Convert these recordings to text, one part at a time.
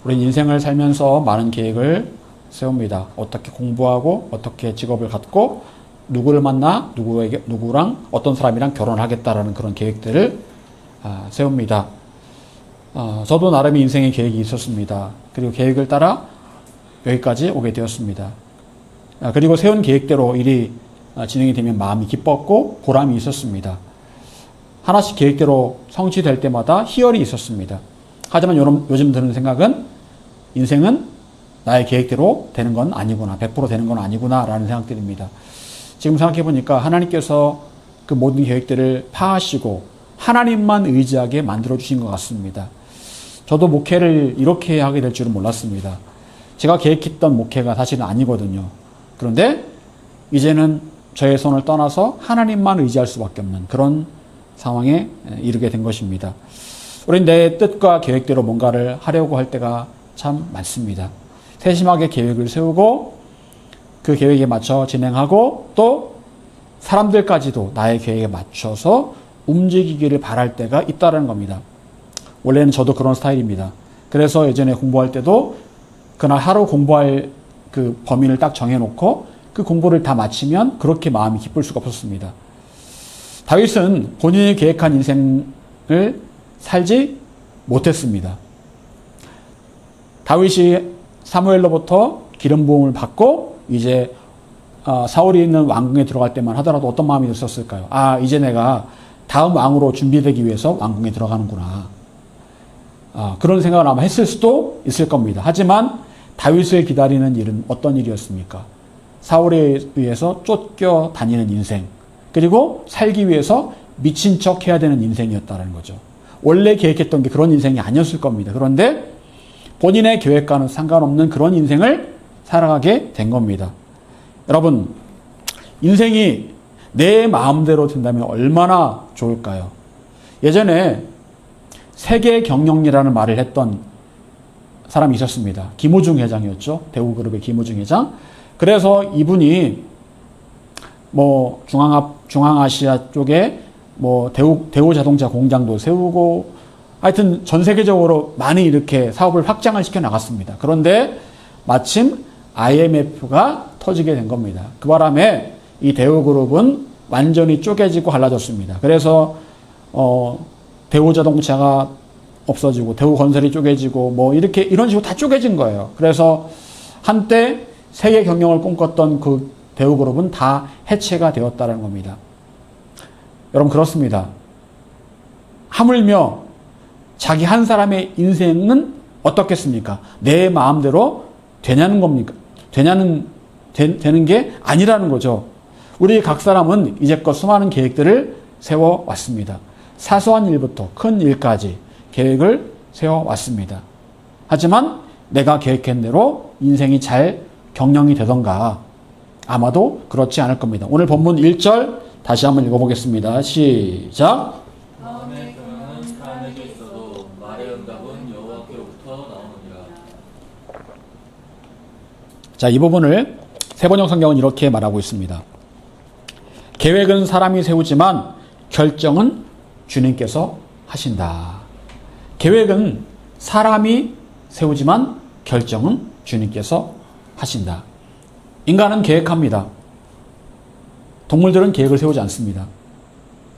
우리는 인생을 살면서 많은 계획을 세웁니다. 어떻게 공부하고 어떻게 직업을 갖고 누구를 만나 누구랑 어떤 사람이랑 결혼하겠다라는 그런 계획들을 세웁니다. 저도 나름의 인생의 계획이 있었습니다. 그리고 계획을 따라 여기까지 오게 되었습니다. 그리고 세운 계획대로 일이 진행이 되면 마음이 기뻤고 보람이 있었습니다. 하나씩 계획대로 성취될 때마다 희열이 있었습니다. 하지만 요즘 드는 생각은 인생은 나의 계획대로 되는 건 아니구나, 100% 되는 건 아니구나 라는 생각들입니다. 지금 생각해 보니까 하나님께서 그 모든 계획들을 파하시고 하나님만 의지하게 만들어 주신 것 같습니다. 저도 목회를 이렇게 하게 될 줄은 몰랐습니다. 제가 계획했던 목회가 사실은 아니거든요. 그런데 이제는 저의 손을 떠나서 하나님만 의지할 수밖에 없는 그런 상황에 이르게 된 것입니다. 우린 내 뜻과 계획대로 뭔가를 하려고 할 때가 참 많습니다. 세심하게 계획을 세우고 그 계획에 맞춰 진행하고 또 사람들까지도 나의 계획에 맞춰서 움직이기를 바랄 때가 있다는 겁니다. 원래는 저도 그런 스타일입니다. 그래서 예전에 공부할 때도 그날 하루 공부할 그 범위를 딱 정해놓고 그 공부를 다 마치면 그렇게 마음이 기쁠 수가 없었습니다. 다윗은 본인이 계획한 인생을 살지 못했습니다. 다윗이 사무엘로부터 기름 부음을 받고 이제 사울이 있는 왕궁에 들어갈 때만 하더라도 어떤 마음이 들었을까요? 이제 내가 다음 왕으로 준비되기 위해서 왕궁에 들어가는구나. 그런 생각을 아마 했을 수도 있을 겁니다. 하지만 다윗을 기다리는 일은 어떤 일이었습니까? 사울에 의해서 쫓겨 다니는 인생, 그리고 살기 위해서 미친 척 해야 되는 인생이었다는 거죠. 원래 계획했던 게 그런 인생이 아니었을 겁니다. 그런데 본인의 계획과는 상관없는 그런 인생을 살아가게 된 겁니다. 여러분, 인생이 내 마음대로 된다면 얼마나 좋을까요? 예전에 세계 경영이라는 말을 했던 사람이 있었습니다. 김우중 회장이었죠. 대우그룹의 김우중 회장. 그래서 이분이 중앙아시아 쪽에 대우 자동차 공장도 세우고 하여튼 전 세계적으로 많이 이렇게 사업을 확장을 시켜 나갔습니다. 그런데 마침 IMF가 터지게 된 겁니다. 그 바람에 이 대우그룹은 완전히 쪼개지고 갈라졌습니다. 그래서 대우자동차가 없어지고 대우건설이 쪼개지고 이런 식으로 다 쪼개진 거예요. 그래서 한때 세계 경영을 꿈꿨던 그 대우그룹은 다 해체가 되었다는 겁니다. 여러분, 그렇습니다. 하물며 자기 한 사람의 인생은 어떻겠습니까? 내 마음대로 되냐는 겁니까? 되는 게 아니라는 거죠. 우리 각 사람은 이제껏 수많은 계획들을 세워왔습니다. 사소한 일부터 큰 일까지 계획을 세워왔습니다. 하지만 내가 계획한 대로 인생이 잘 경영이 되던가? 아마도 그렇지 않을 겁니다. 오늘 본문 1절 다시 한번 읽어보겠습니다. 시작. 다음에 그는 사람에게 있어도 말의 응답은 여호와께로부터 나오느니라. 자, 이 부분을 세번역 성경은 이렇게 말하고 있습니다. 계획은 사람이 세우지만 결정은 주님께서 하신다. 계획은 사람이 세우지만 결정은 주님께서 하신다. 인간은 계획합니다. 동물들은 계획을 세우지 않습니다.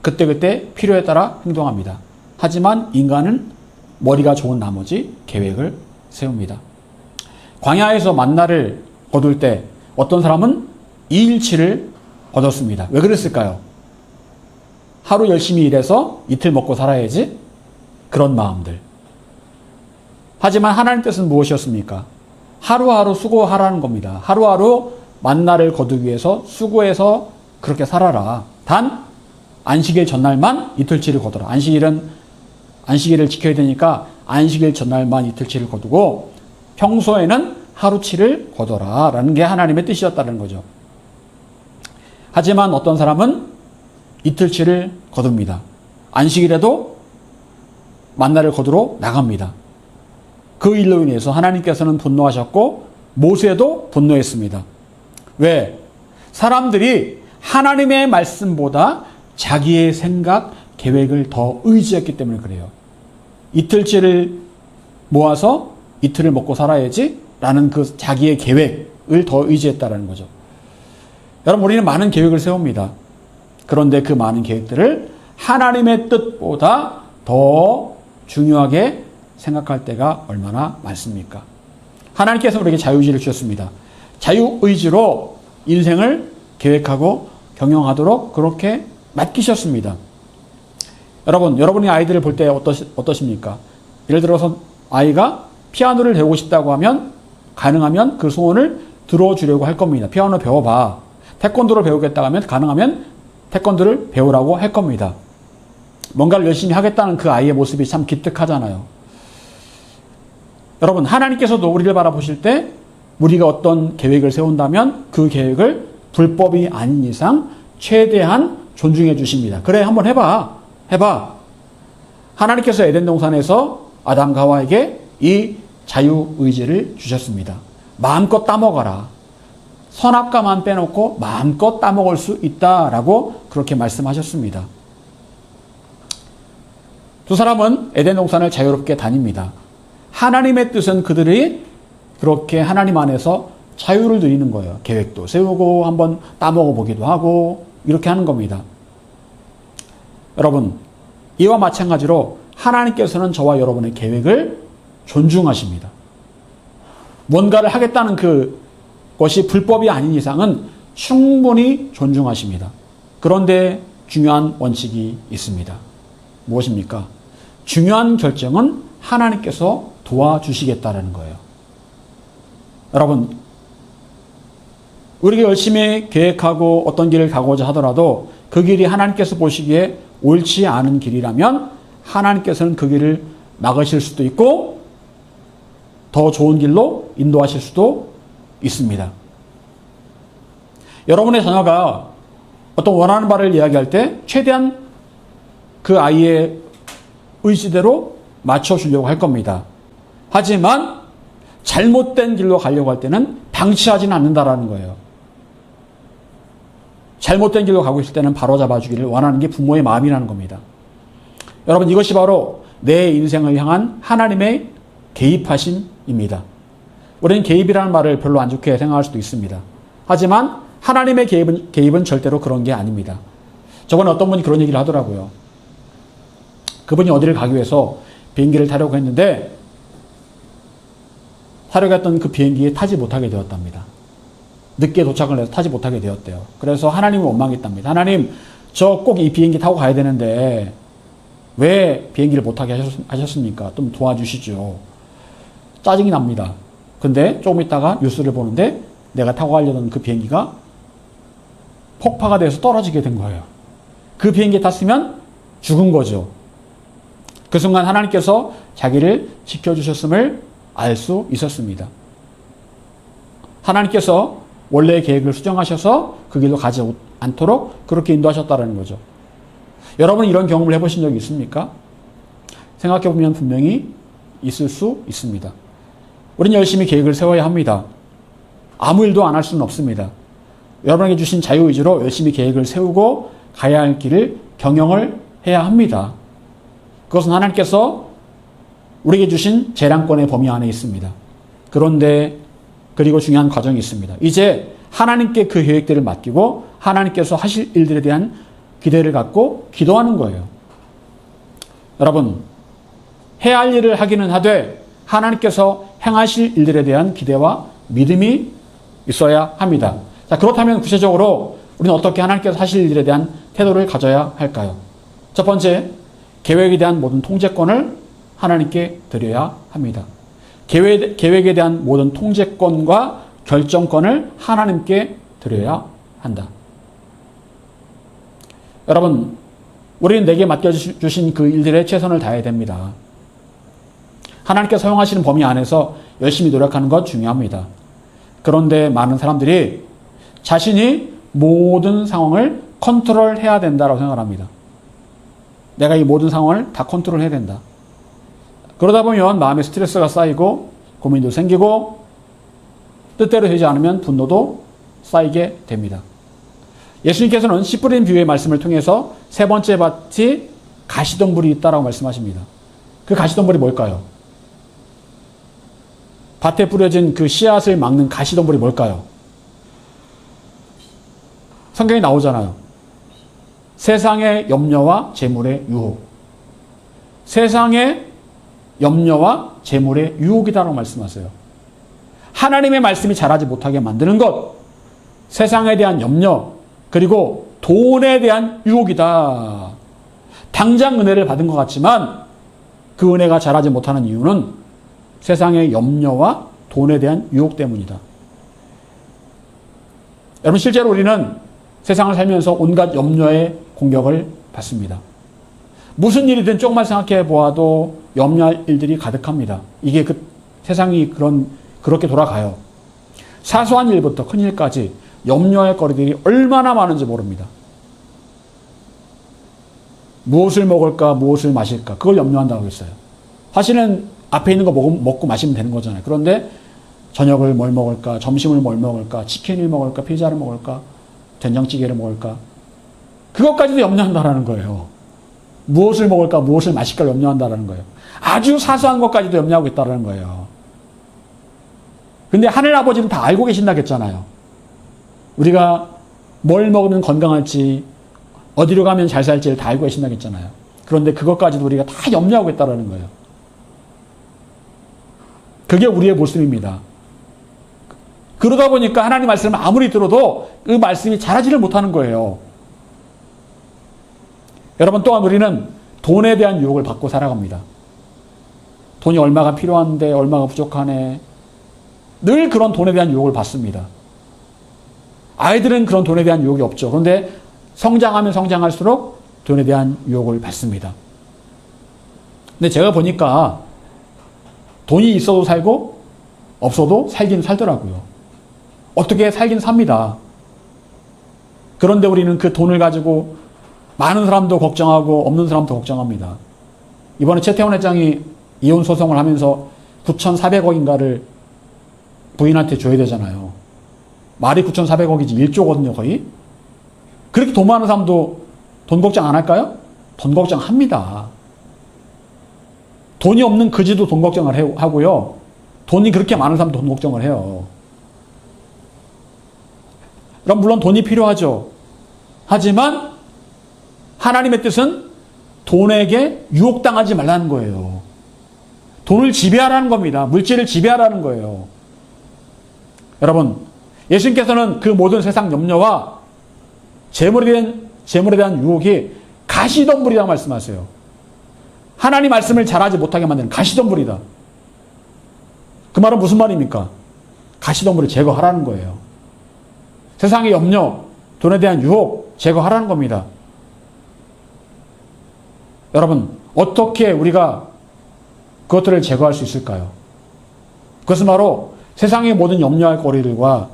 그때그때 필요에 따라 행동합니다. 하지만 인간은 머리가 좋은 나머지 계획을 세웁니다. 광야에서 만나를 거둘 때 어떤 사람은 2일치를 거뒀습니다. 왜 그랬을까요? 하루 열심히 일해서 이틀 먹고 살아야지, 그런 마음들. 하지만 하나님 뜻은 무엇이었습니까? 하루하루 수고하라는 겁니다. 하루하루 만나를 거두기 위해서 수고해서 그렇게 살아라. 단 안식일 전날만 이틀치를 거둬라. 안식일을 지켜야 되니까 안식일 전날만 이틀치를 거두고 평소에는 하루치를 거둬라 라는 게 하나님의 뜻이었다는 거죠. 하지만 어떤 사람은 이틀치를 거둡니다. 안식일에도 만나를 거두러 나갑니다. 그 일로 인해서 하나님께서는 분노하셨고 모세도 분노했습니다. 왜? 사람들이 하나님의 말씀보다 자기의 생각, 계획을 더 의지했기 때문에 그래요. 이틀치를 모아서 이틀을 먹고 살아야지 라는 그 자기의 계획을 더 의지했다라는 거죠. 여러분, 우리는 많은 계획을 세웁니다. 그런데 그 많은 계획들을 하나님의 뜻보다 더 중요하게 생각할 때가 얼마나 많습니까? 하나님께서 우리에게 자유의지를 주셨습니다. 자유의지로 인생을 계획하고 경영하도록 그렇게 맡기셨습니다. 여러분, 여러분이 아이들을 볼 때 어떠십니까? 예를 들어서 아이가 피아노를 배우고 싶다고 하면 가능하면 그 소원을 들어주려고 할 겁니다. 피아노 배워봐. 태권도를 배우겠다고 하면 가능하면 태권도를 배우라고 할 겁니다. 뭔가를 열심히 하겠다는 그 아이의 모습이 참 기특하잖아요. 여러분, 하나님께서도 우리를 바라보실 때 우리가 어떤 계획을 세운다면 그 계획을 불법이 아닌 이상 최대한 존중해 주십니다. 그래, 한번 해봐. 하나님께서 에덴 동산에서 아담과 하와에게 이 자유의지를 주셨습니다. 마음껏 따먹어라. 선악과만 빼놓고 마음껏 따먹을 수 있다라고 그렇게 말씀하셨습니다. 두 사람은 에덴 동산을 자유롭게 다닙니다. 하나님의 뜻은 그들이 그렇게 하나님 안에서 자유를 누리는 거예요. 계획도 세우고 한번 따먹어 보기도 하고 이렇게 하는 겁니다. 여러분, 이와 마찬가지로 하나님께서는 저와 여러분의 계획을 존중하십니다. 뭔가를 하겠다는 그것이 불법이 아닌 이상은 충분히 존중하십니다. 그런데 중요한 원칙이 있습니다. 무엇입니까? 중요한 결정은 하나님께서 도와주시겠다라는 거예요. 여러분, 우리가 열심히 계획하고 어떤 길을 가고자 하더라도 그 길이 하나님께서 보시기에 옳지 않은 길이라면 하나님께서는 그 길을 막으실 수도 있고 더 좋은 길로 인도하실 수도 있습니다. 여러분의 자녀가 어떤 원하는 바를 이야기할 때 최대한 그 아이의 의지대로 맞춰주려고 할 겁니다. 하지만 잘못된 길로 가려고 할 때는 방치하지는 않는다라는 거예요. 잘못된 길로 가고 있을 때는 바로잡아주기를 원하는 게 부모의 마음이라는 겁니다. 여러분, 이것이 바로 내 인생을 향한 하나님의 개입하심입니다. 우리는 개입이라는 말을 별로 안 좋게 생각할 수도 있습니다. 하지만 하나님의 개입은 절대로 그런 게 아닙니다. 저번에 어떤 분이 그런 얘기를 하더라고요. 그분이 어디를 가기 위해서 비행기를 타려고 했는데 타려고 했던 그 비행기에 타지 못하게 되었답니다. 늦게 도착을 해서 타지 못하게 되었대요. 그래서 하나님을 원망했답니다. 하나님, 저 꼭 이 비행기 타고 가야 되는데 왜 비행기를 못 타게 하셨습니까? 좀 도와주시죠. 짜증이 납니다. 근데 조금 있다가 뉴스를 보는데 내가 타고 가려던 그 비행기가 폭파가 돼서 떨어지게 된 거예요. 그 비행기에 탔으면 죽은 거죠. 그 순간 하나님께서 자기를 지켜주셨음을 알 수 있었습니다. 하나님께서 원래의 계획을 수정하셔서 그 길로 가지 않도록 그렇게 인도하셨다는 거죠. 여러분, 이런 경험을 해보신 적이 있습니까? 생각해보면 분명히 있을 수 있습니다. 우리는 열심히 계획을 세워야 합니다. 아무 일도 안 할 수는 없습니다. 여러분에게 주신 자유의지로 열심히 계획을 세우고 가야 할 길을 경영을 해야 합니다. 그것은 하나님께서 우리에게 주신 재량권의 범위 안에 있습니다. 그런데 그리고 중요한 과정이 있습니다. 이제 하나님께 그 계획들을 맡기고 하나님께서 하실 일들에 대한 기대를 갖고 기도하는 거예요. 여러분, 해야 할 일을 하기는 하되 하나님께서 행하실 일들에 대한 기대와 믿음이 있어야 합니다. 자, 그렇다면 구체적으로 우리는 어떻게 하나님께서 하실 일들에 대한 태도를 가져야 할까요? 첫 번째, 계획에 대한 모든 통제권을 하나님께 드려야 합니다. 계획에 대한 모든 통제권과 결정권을 하나님께 드려야 한다. 여러분, 우리는 내게 맡겨주신 그 일들에 최선을 다해야 됩니다. 하나님께서 허용하시는 범위 안에서 열심히 노력하는 것 중요합니다. 그런데 많은 사람들이 자신이 모든 상황을 컨트롤해야 된다고 생각합니다. 내가 이 모든 상황을 다 컨트롤해야 된다. 그러다 보면 마음에 스트레스가 쌓이고 고민도 생기고 뜻대로 되지 않으면 분노도 쌓이게 됩니다. 예수님께서는 씨 뿌린 비유의 말씀을 통해서 세 번째 밭이 가시덤불이 있다라고 말씀하십니다. 그 가시덤불이 뭘까요? 밭에 뿌려진 그 씨앗을 막는 가시덤불이 뭘까요? 성경에 나오잖아요. 세상의 염려와 재물의 유혹. 세상의 염려와 재물의 유혹이다라고 말씀하세요. 하나님의 말씀이 자라지 못하게 만드는 것, 세상에 대한 염려, 그리고 돈에 대한 유혹이다. 당장 은혜를 받은 것 같지만 그 은혜가 자라지 못하는 이유는 세상의 염려와 돈에 대한 유혹 때문이다. 여러분, 실제로 우리는 세상을 살면서 온갖 염려의 공격을 받습니다. 무슨 일이든 조금만 생각해 보아도 염려할 일들이 가득합니다. 이게 그 세상이 그렇게 돌아가요. 사소한 일부터 큰 일까지 염려할 거리들이 얼마나 많은지 모릅니다. 무엇을 먹을까, 무엇을 마실까, 그걸 염려한다고 했어요. 사실은 앞에 있는 거 먹고 마시면 되는 거잖아요. 그런데 저녁을 뭘 먹을까, 점심을 뭘 먹을까, 치킨을 먹을까, 피자를 먹을까, 된장찌개를 먹을까, 그것까지도 염려한다라는 거예요. 무엇을 먹을까, 무엇을 마실까를 염려한다라는 거예요. 아주 사소한 것까지도 염려하고 있다라는 거예요. 근데 하늘 아버지는 다 알고 계신다겠잖아요. 우리가 뭘 먹으면 건강할지, 어디로 가면 잘 살지를 다 알고 계신다겠잖아요. 그런데 그것까지도 우리가 다 염려하고 있다라는 거예요. 그게 우리의 모습입니다. 그러다 보니까 하나님 말씀을 아무리 들어도 그 말씀이 자라지를 못하는 거예요. 여러분, 또한 우리는 돈에 대한 유혹을 받고 살아갑니다. 돈이 얼마가 필요한데, 얼마가 부족하네. 늘 그런 돈에 대한 유혹을 받습니다. 아이들은 그런 돈에 대한 유혹이 없죠. 그런데 성장하면 성장할수록 돈에 대한 유혹을 받습니다. 근데 제가 보니까 돈이 있어도 살고 없어도 살긴 살더라고요. 어떻게 살긴 삽니다. 그런데 우리는 그 돈을 가지고 많은 사람도 걱정하고 없는 사람도 걱정합니다. 이번에 최태원 회장이 이혼 소송을 하면서 9,400억인가를 부인한테 줘야 되잖아요. 말이 9,400억이지 1조거든요, 거의. 그렇게 돈 많은 사람도 돈 걱정 안 할까요? 돈 걱정합니다. 돈이 없는 그지도 돈 걱정을 하고요. 돈이 그렇게 많은 사람도 돈 걱정을 해요. 그럼 물론 돈이 필요하죠. 하지만 하나님의 뜻은 돈에게 유혹당하지 말라는 거예요. 돈을 지배하라는 겁니다. 물질을 지배하라는 거예요. 여러분, 예수님께서는 그 모든 세상 염려와 재물에 대한 유혹이 가시덤불이라고 말씀하세요. 하나님 말씀을 잘하지 못하게 만드는 가시덤불이다. 그 말은 무슨 말입니까? 가시덤불을 제거하라는 거예요. 세상의 염려, 돈에 대한 유혹 제거하라는 겁니다. 여러분, 어떻게 우리가 그것들을 제거할 수 있을까요? 그것은 바로 세상의 모든 염려할 거리들과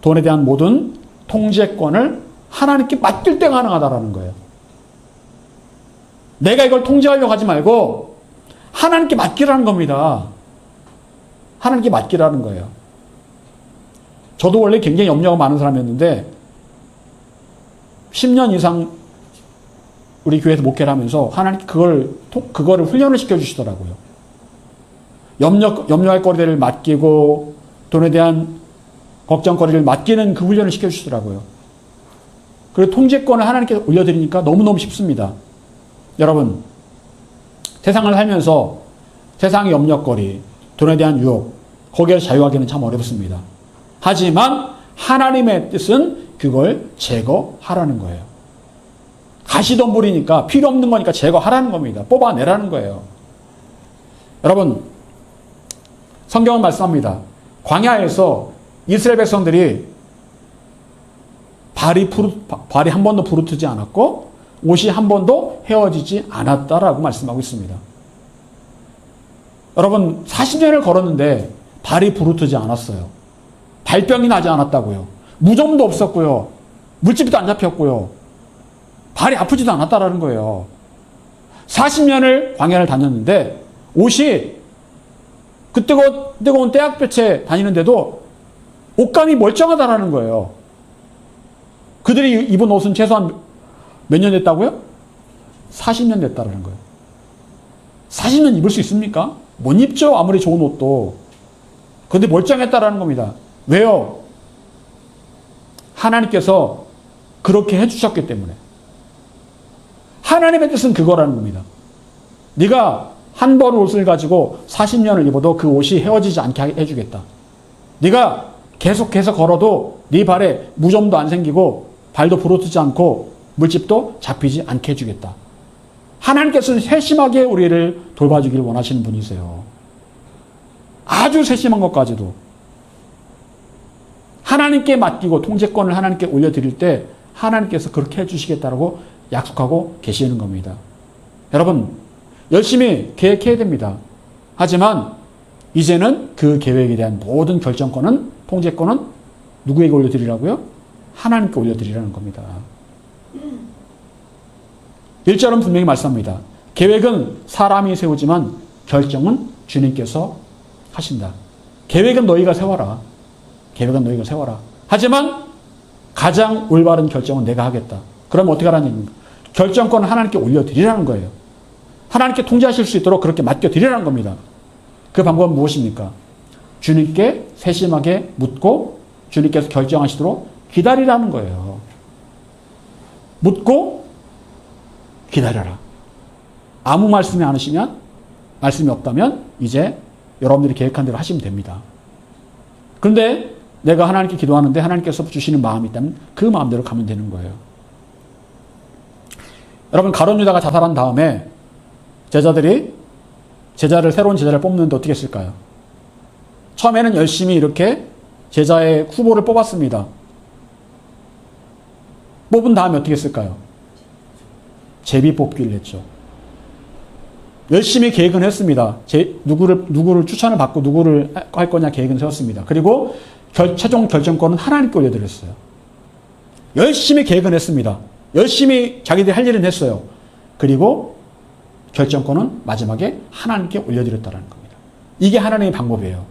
돈에 대한 모든 통제권을 하나님께 맡길 때 가능하다라는 거예요. 내가 이걸 통제하려고 하지 말고 하나님께 맡기라는 겁니다. 하나님께 맡기라는 거예요. 저도 원래 굉장히 염려가 많은 사람이었는데 10년 이상 우리 교회에서 목회를 하면서 하나님께 그거를 훈련을 시켜주시더라고요. 염려할 거리들을 맡기고 돈에 대한 걱정거리를 맡기는 그 훈련을 시켜주시더라고요. 그리고 통제권을 하나님께 올려드리니까 너무너무 쉽습니다. 여러분, 세상을 살면서 세상의 염려거리, 돈에 대한 유혹, 거기에서 자유하기는 참 어렵습니다. 하지만 하나님의 뜻은 그걸 제거하라는 거예요. 가시덤불이니까 필요 없는 거니까 제거하라는 겁니다. 뽑아내라는 거예요. 여러분, 성경은 말씀합니다. 광야에서 이스라엘 백성들이 발이 한 번도 부르트지 않았고 옷이 한 번도 헤어지지 않았다라고 말씀하고 있습니다. 여러분, 40년을 걸었는데 발이 부르트지 않았어요. 발병이 나지 않았다고요. 무좀도 없었고요. 물집도 안 잡혔고요. 발이 아프지도 않았다라는 거예요. 40년을 광야를 다녔는데 옷이 그 뜨거운 때약볕에 다니는데도 옷감이 멀쩡하다라는 거예요. 그들이 입은 옷은 최소한 몇 년 됐다고요? 40년 됐다라는 거예요. 40년 입을 수 있습니까? 못 입죠. 아무리 좋은 옷도. 그런데 멀쩡했다라는 겁니다. 왜요? 하나님께서 그렇게 해주셨기 때문에. 하나님의 뜻은 그거라는 겁니다. 네가 한 벌 옷을 가지고 40년을 입어도 그 옷이 헤어지지 않게 해주겠다. 네가 계속해서 걸어도 네 발에 무좀도 안 생기고 발도 부러지지 않고 물집도 잡히지 않게 해주겠다. 하나님께서는 세심하게 우리를 돌봐주기를 원하시는 분이세요. 아주 세심한 것까지도. 하나님께 맡기고 통제권을 하나님께 올려드릴 때 하나님께서 그렇게 해주시겠다라고 약속하고 계시는 겁니다. 여러분, 열심히 계획해야 됩니다. 하지만 이제는 그 계획에 대한 모든 결정권은, 통제권은 누구에게 올려드리라고요? 하나님께 올려드리라는 겁니다. 1절은 분명히 말씀합니다. 계획은 사람이 세우지만 결정은 주님께서 하신다. 계획은 너희가 세워라. 계획은 너희가 세워라. 하지만 가장 올바른 결정은 내가 하겠다. 그럼 어떻게 하라는 얘기입니까? 결정권은 하나님께 올려드리라는 거예요. 하나님께 통제하실 수 있도록 그렇게 맡겨드리라는 겁니다. 그 방법은 무엇입니까? 주님께 세심하게 묻고 주님께서 결정하시도록 기다리라는 거예요. 묻고 기다려라. 아무 말씀이 안 하시면, 말씀이 없다면 이제 여러분들이 계획한 대로 하시면 됩니다. 그런데 내가 하나님께 기도하는데 하나님께서 주시는 마음이 있다면 그 마음대로 가면 되는 거예요. 여러분, 가룟 유다가 자살한 다음에 새로운 제자를 뽑는데 어떻게 했을까요? 처음에는 열심히 이렇게 제자의 후보를 뽑았습니다. 뽑은 다음에 어떻게 했을까요? 제비 뽑기를 했죠. 열심히 계획은 했습니다. 누구를 추천을 받고 누구를 할 거냐 계획은 세웠습니다. 그리고 최종 결정권은 하나님께 올려드렸어요. 열심히 계획은 했습니다. 열심히 자기들이 할 일은 했어요. 그리고 결정권은 마지막에 하나님께 올려드렸다는 겁니다. 이게 하나님의 방법이에요.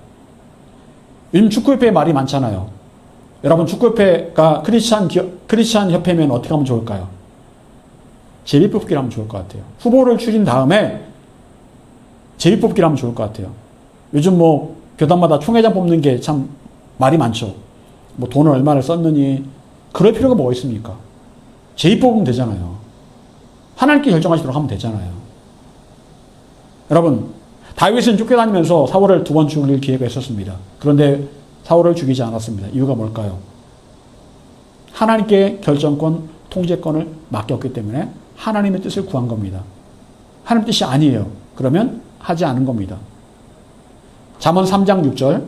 요즘 축구협회에 말이 많잖아요. 여러분, 축구협회가 크리스찬 협회면 어떻게 하면 좋을까요? 제비뽑기를 하면 좋을 것 같아요. 후보를 추린 다음에 제비뽑기를 하면 좋을 것 같아요. 요즘 교단마다 총회장 뽑는 게 참 말이 많죠. 돈을 얼마를 썼느니, 그럴 필요가 뭐가 있습니까? 제비 뽑으면 되잖아요. 하나님께 결정하시도록 하면 되잖아요. 여러분, 다윗은 쫓겨다니면서 사울을 2번 죽일 기회가 있었습니다. 그런데 사울을 죽이지 않았습니다. 이유가 뭘까요? 하나님께 결정권, 통제권을 맡겼기 때문에 하나님의 뜻을 구한 겁니다. 하나님 뜻이 아니에요. 그러면 하지 않은 겁니다. 잠언 3장 6절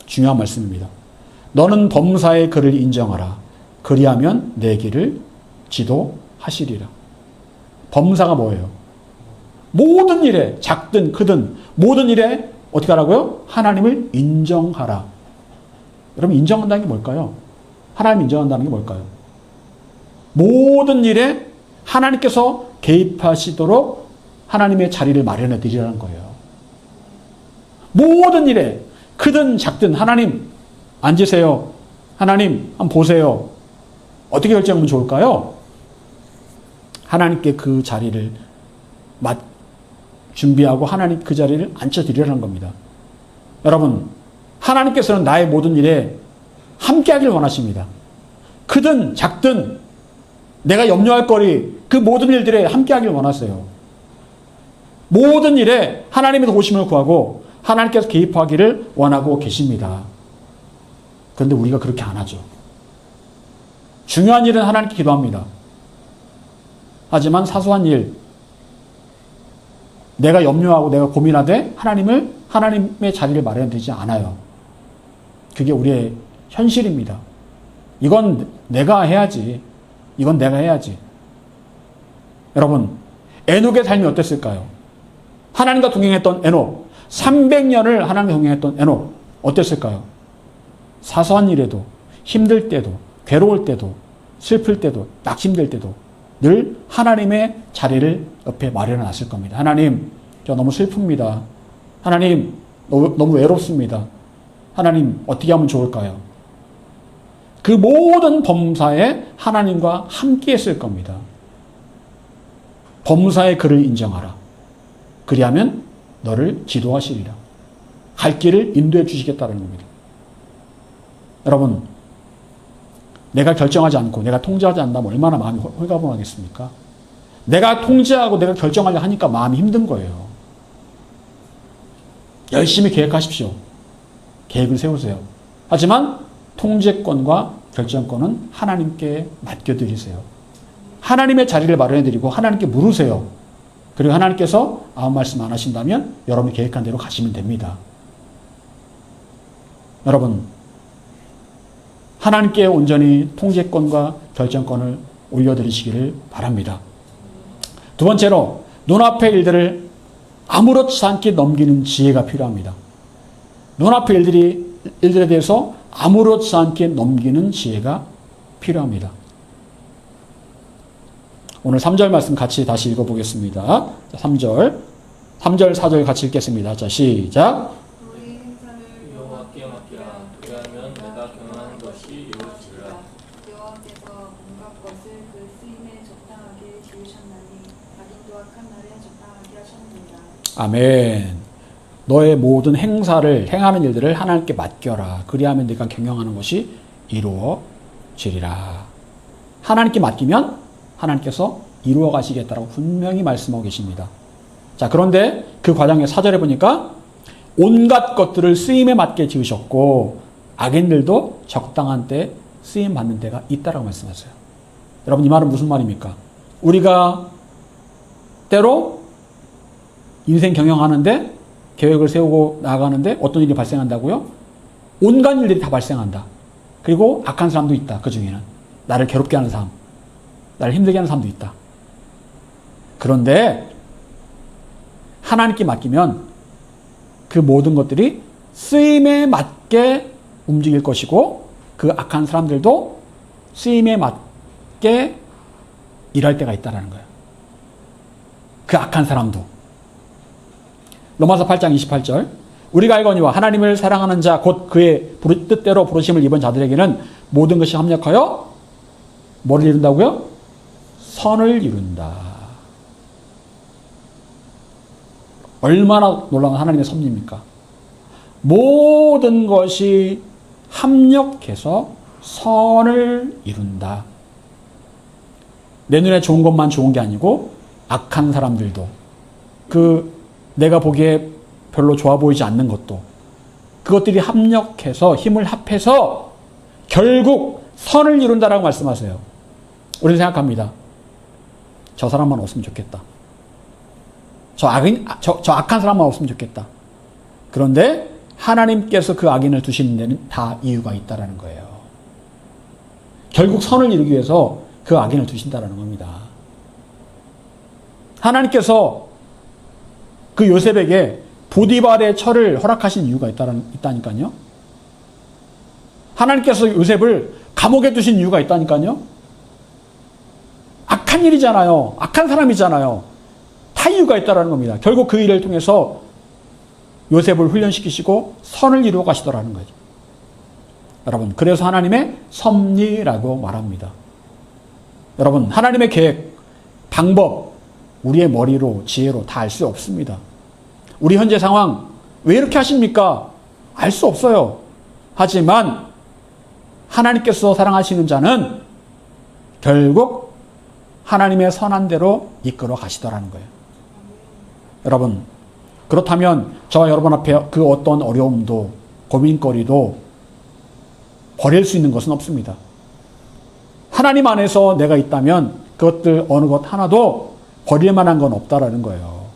중요한 말씀입니다. 너는 범사의 그를 인정하라. 그리하면 내 길을 지도하시리라. 범사가 뭐예요? 모든 일에, 작든 크든 모든 일에 어떻게 하라고요? 하나님을 인정하라. 여러분, 인정한다는 게 뭘까요? 하나님 인정한다는 게 뭘까요? 모든 일에 하나님께서 개입하시도록 하나님의 자리를 마련해 드리라는 거예요. 모든 일에 크든 작든 하나님 앉으세요. 하나님 한번 보세요. 어떻게 결정하면 좋을까요? 하나님께 그 자리를 준비하고 하나님 그 자리를 앉혀드리라는 겁니다. 여러분, 하나님께서는 나의 모든 일에 함께하길 원하십니다. 크든 작든 내가 염려할 거리, 그 모든 일들에 함께하길 원하세요. 모든 일에 하나님의 도우심을 구하고 하나님께서 개입하기를 원하고 계십니다. 그런데 우리가 그렇게 안 하죠. 중요한 일은 하나님께 기도합니다. 하지만 사소한 일, 내가 염려하고 내가 고민하되 하나님의 자리를 마련되지 않아요. 그게 우리의 현실입니다. 이건 내가 해야지. 이건 내가 해야지. 여러분, 에녹의 삶이 어땠을까요? 하나님과 동행했던 에녹, 300년을 하나님과 동행했던 에녹, 어땠을까요? 사소한 일에도, 힘들 때도, 괴로울 때도, 슬플 때도, 낙심될 때도 늘 하나님의 자리를 옆에 마련해 놨을 겁니다. 하나님, 저 너무 슬픕니다. 하나님, 너무 외롭습니다. 하나님, 어떻게 하면 좋을까요? 그 모든 범사에 하나님과 함께 했을 겁니다. 범사의 그를 인정하라. 그리하면 너를 지도하시리라. 갈 길을 인도해 주시겠다는 겁니다. 여러분, 내가 결정하지 않고 내가 통제하지 않는다면 얼마나 마음이 홀가분하겠습니까? 내가 통제하고 내가 결정하려 하니까 마음이 힘든 거예요. 열심히 계획하십시오. 계획을 세우세요. 하지만 통제권과 결정권은 하나님께 맡겨드리세요. 하나님의 자리를 마련해드리고 하나님께 물으세요. 그리고 하나님께서 아무 말씀 안 하신다면 여러분이 계획한 대로 가시면 됩니다. 여러분, 하나님께 온전히 통제권과 결정권을 올려드리시기를 바랍니다. 두 번째로, 눈앞의 일들을 아무렇지 않게 넘기는 지혜가 필요합니다. 눈앞의 일들에 대해서 아무렇지 않게 넘기는 지혜가 필요합니다. 오늘 3절 말씀 같이 다시 읽어보겠습니다. 자, 3절, 4절 같이 읽겠습니다. 자, 시작. 우리 행사를 여호와께 맡기라. 그리하면 내가 경영하는 것이 이루어지리라. 여호와께서 온갖 것을 그 쓰임에 적당하게 지으셨나니 악인도 악한 날에 적당하게 하셨느니라. 아멘. 너의 모든 행사를 행하는 일들을 하나님께 맡겨라. 그리하면 네가 경영하는 것이 이루어지리라. 하나님께 맡기면 하나님께서 이루어 가시겠다라고 분명히 말씀하고 계십니다. 자, 그런데 그 과정의 4절에 보니까 온갖 것들을 쓰임에 맞게 지으셨고 악인들도 적당한 때 쓰임 받는 때가 있다라고 말씀하세요. 여러분, 이 말은 무슨 말입니까? 우리가 때로 인생 경영하는데 계획을 세우고 나아가는데 어떤 일이 발생한다고요? 온갖 일들이 다 발생한다. 그리고 악한 사람도 있다. 그 중에는 나를 괴롭게 하는 사람, 나를 힘들게 하는 사람도 있다. 그런데 하나님께 맡기면 그 모든 것들이 쓰임에 맞게 움직일 것이고 그 악한 사람들도 쓰임에 맞게 일할 때가 있다는 거예요. 그 악한 사람도. 로마서 8장 28절, 우리가 알거니와 하나님을 사랑하는 자 곧 그의 뜻대로 부르심을 입은 자들에게는 모든 것이 합력하여 뭐를 이룬다고요? 선을 이룬다. 얼마나 놀라운 하나님의 섭리입니까? 모든 것이 합력해서 선을 이룬다. 내 눈에 좋은 것만 좋은 게 아니고 악한 사람들도, 내가 보기에 별로 좋아 보이지 않는 것도, 그것들이 합력해서 힘을 합해서 결국 선을 이룬다라고 말씀하세요. 우리는 생각합니다. 저 사람만 없으면 좋겠다. 저 악한 사람만 없으면 좋겠다. 그런데 하나님께서 그 악인을 두시는 데는 다 이유가 있다라는 거예요. 결국 선을 이루기 위해서 그 악인을 두신다라는 겁니다. 하나님께서 그 요셉에게 보디발의 처를 허락하신 이유가 있다니까요. 하나님께서 요셉을 감옥에 두신 이유가 있다니까요. 악한 일이잖아요. 악한 사람이잖아요. 다 이유가 있다라는 겁니다. 결국 그 일을 통해서 요셉을 훈련시키시고 선을 이루어 가시더라는 거죠. 여러분, 그래서 하나님의 섭리라고 말합니다. 여러분, 하나님의 계획, 방법, 우리의 머리로, 지혜로 다 알 수 없습니다. 우리 현재 상황, 왜 이렇게 하십니까? 알 수 없어요. 하지만 하나님께서 사랑하시는 자는 결국 하나님의 선한 대로 이끌어 가시더라는 거예요. 여러분, 그렇다면 저와 여러분 앞에 그 어떤 어려움도 고민거리도 버릴 수 있는 것은 없습니다. 하나님 안에서 내가 있다면 그것들 어느 것 하나도 버릴 만한 건 없다라는 거예요.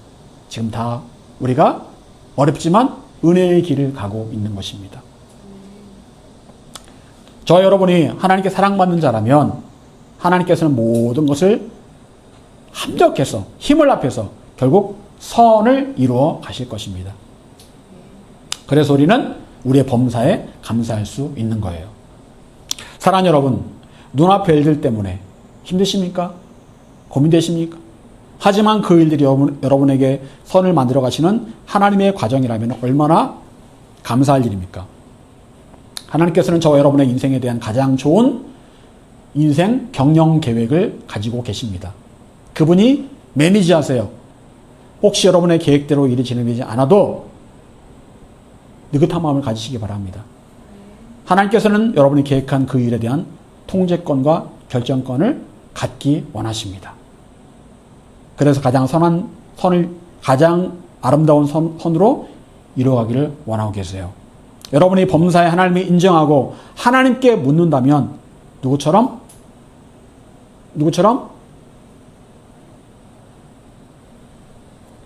지금 다 우리가 어렵지만 은혜의 길을 가고 있는 것입니다. 저 여러분이 하나님께 사랑받는 자라면 하나님께서는 모든 것을 합력해서 힘을 합해서 결국 선을 이루어 가실 것입니다. 그래서 우리는 우리의 범사에 감사할 수 있는 거예요. 사랑하는 여러분, 눈앞의 일들 때문에 힘드십니까? 고민되십니까? 하지만 그 일들이 여러분에게 선을 만들어 가시는 하나님의 과정이라면 얼마나 감사할 일입니까? 하나님께서는 저와 여러분의 인생에 대한 가장 좋은 인생 경영 계획을 가지고 계십니다. 그분이 매니지하세요. 혹시 여러분의 계획대로 일이 진행되지 않아도 느긋한 마음을 가지시기 바랍니다. 하나님께서는 여러분이 계획한 그 일에 대한 통제권과 결정권을 갖기 원하십니다. 그래서 가장 가장 아름다운 선으로 이루어가기를 원하고 계세요. 여러분이 범사에 하나님이 인정하고 하나님께 묻는다면 누구처럼?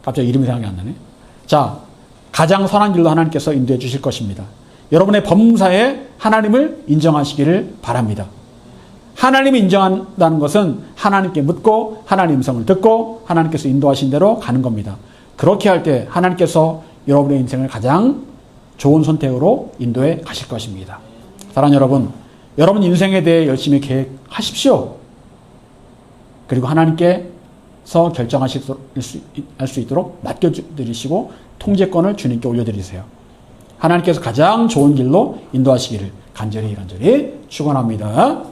갑자기 이름이 생각이 안 나네. 자, 가장 선한 길로 하나님께서 인도해 주실 것입니다. 여러분의 범사에 하나님을 인정하시기를 바랍니다. 하나님이 인정한다는 것은 하나님께 묻고 하나님 음성을 듣고 하나님께서 인도하신 대로 가는 겁니다. 그렇게 할 때 하나님께서 여러분의 인생을 가장 좋은 선택으로 인도해 가실 것입니다. 사랑하는 여러분, 여러분 인생에 대해 열심히 계획하십시오. 그리고 하나님께서 결정하실 수 있도록 맡겨드리시고 통제권을 주님께 올려드리세요. 하나님께서 가장 좋은 길로 인도하시기를 간절히 축원합니다.